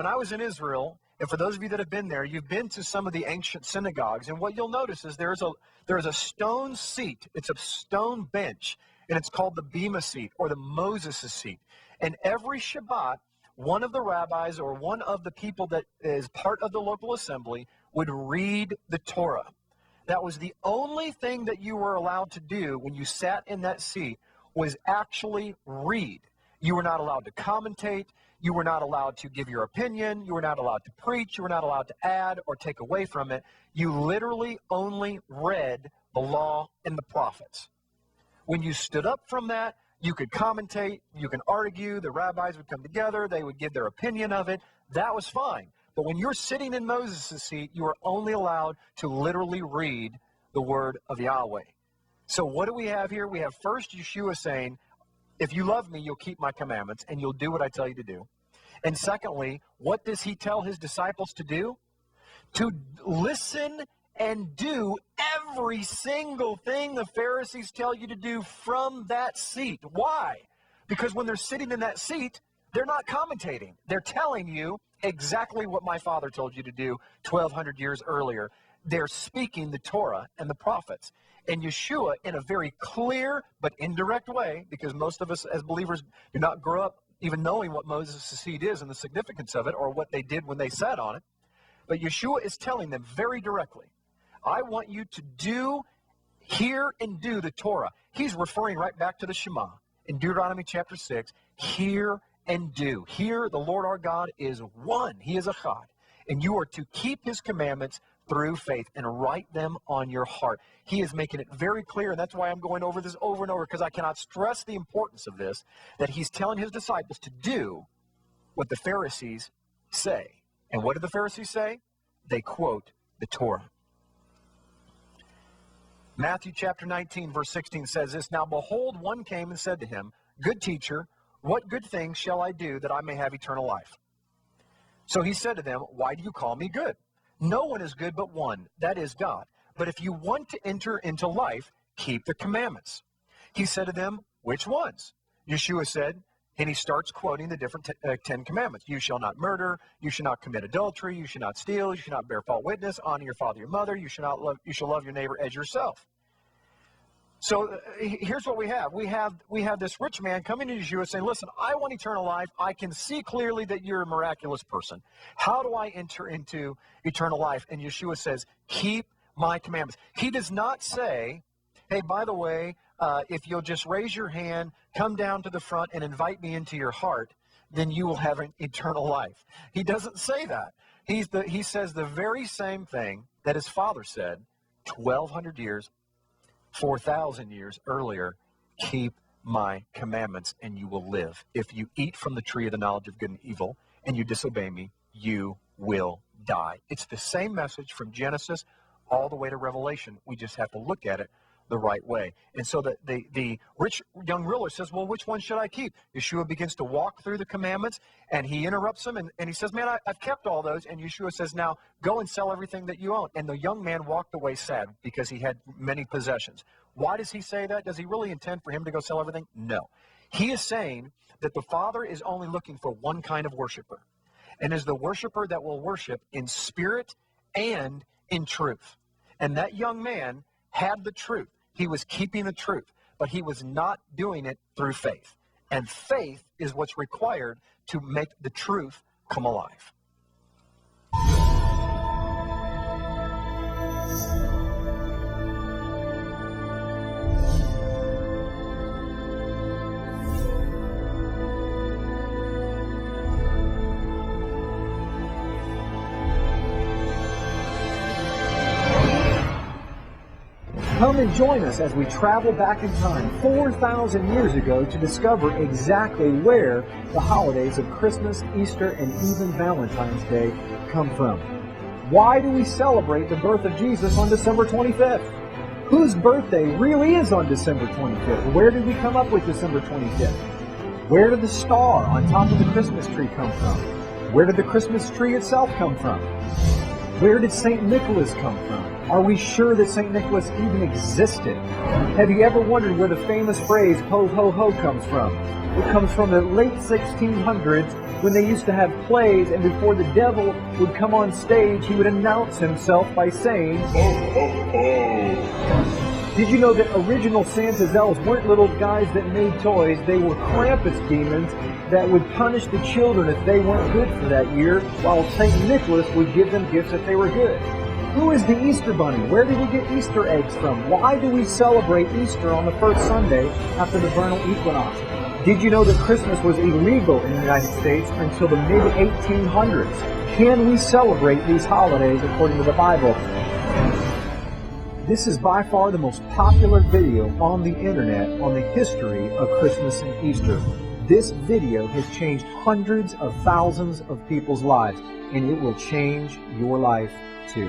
when I was in Israel, and for those of you that have been there, you've been to some of the ancient synagogues, and what you'll notice is there is a stone seat. It's a stone bench, and it's called the Bima seat, or the Moses seat. And every Shabbat, one of the rabbis or one of the people that is part of the local assembly would read the Torah. That was the only thing that you were allowed to do when you sat in that seat, was actually read. You were not allowed to commentate. You were not allowed to give your opinion. You were not allowed to preach. You were not allowed to add or take away from it. You literally only read the law and the prophets. When you stood up from that, you could commentate, you can argue, the rabbis would come together, they would give their opinion of it. That was fine. But when you're sitting in Moses' seat, you are only allowed to literally read the word of Yahweh. So what do we have here? We have first Yeshua saying, if you love me, you'll keep my commandments and you'll do what I tell you to do. And secondly, what does he tell his disciples to do? To listen and do every single thing the Pharisees tell you to do from that seat. Why? Because when they're sitting in that seat, they're not commentating. They're telling you exactly what my father told you to do 1,200 years earlier. They're speaking the Torah and the prophets. And Yeshua, in a very clear but indirect way, because most of us as believers do not grow up even knowing what Moses' seat is and the significance of it or what they did when they sat on it. But Yeshua is telling them very directly, I want you to do, hear and do the Torah. He's referring right back to the Shema in Deuteronomy chapter 6. Hear and do. Hear, the Lord our God is one. He is Echad. And you are to keep his commandments through faith and write them on your heart. He is making it very clear, and that's why I'm going over this over and over, because I cannot stress the importance of this, that he's telling his disciples to do what the Pharisees say. And what did the Pharisees say? They quote the Torah. Matthew chapter 19, verse 16 says this, Now behold, one came and said to him, Good teacher, what good things shall I do that I may have eternal life? So he said to them, Why do you call me good? No one is good but one, that is God. But if you want to enter into life, keep the commandments. He said to them, Which ones? Yeshua said, and he starts quoting the different 10 commandments. You shall not murder, you shall not commit adultery, you shall not steal, you shall not bear false witness, honor your father and your mother, you shall love your neighbor as yourself. So here's what we have. We have this rich man coming to Yeshua saying, listen, I want eternal life. I can see clearly that you're a miraculous person. How do I enter into eternal life? And Yeshua says, keep my commandments. He does not say, hey, by the way, if you'll just raise your hand, come down to the front and invite me into your heart, then you will have an eternal life. He doesn't say that. He says the very same thing that his father said 1,200 years, 4,000 years earlier, keep my commandments and you will live. If you eat from the tree of the knowledge of good and evil and you disobey me, you will die. It's the same message from Genesis all the way to Revelation. We just have to look at it the right way. And so the rich young ruler says, well, which one should I keep? Yeshua begins to walk through the commandments, and he interrupts him, and he says, man, I've kept all those. And Yeshua says, now go and sell everything that you own. And the young man walked away sad because he had many possessions. Why does he say that? Does he really intend for him to go sell everything? No. He is saying that the Father is only looking for one kind of worshiper, and is the worshiper that will worship in spirit and in truth. And that young man had the truth. He was keeping the truth, but he was not doing it through faith. And faith is what's required to make the truth come alive. Come and join us as we travel back in time 4,000 years ago to discover exactly where the holidays of Christmas, Easter, and even Valentine's Day come from. Why do we celebrate the birth of Jesus on December 25th? Whose birthday really is on December 25th? Where did we come up with December 25th? Where did the star on top of the Christmas tree come from? Where did the Christmas tree itself come from? Where did St. Nicholas come from? Are we sure that St. Nicholas even existed? Have you ever wondered where the famous phrase, ho, ho, ho, comes from? It comes from the late 1600s when they used to have plays, and before the devil would come on stage, he would announce himself by saying, ho, ho, ho. Did you know that original Santa's elves weren't little guys that made toys? They were Krampus demons that would punish the children if they weren't good for that year, while St. Nicholas would give them gifts if they were good. Who is the Easter Bunny? Where did we get Easter eggs from? Why do we celebrate Easter on the first Sunday after the vernal equinox? Did you know that Christmas was illegal in the United States until the mid-1800s? Can we celebrate these holidays according to the Bible? This is by far the most popular video on the internet on the history of Christmas and Easter. This video has changed hundreds of thousands of people's lives, and it will change your life too.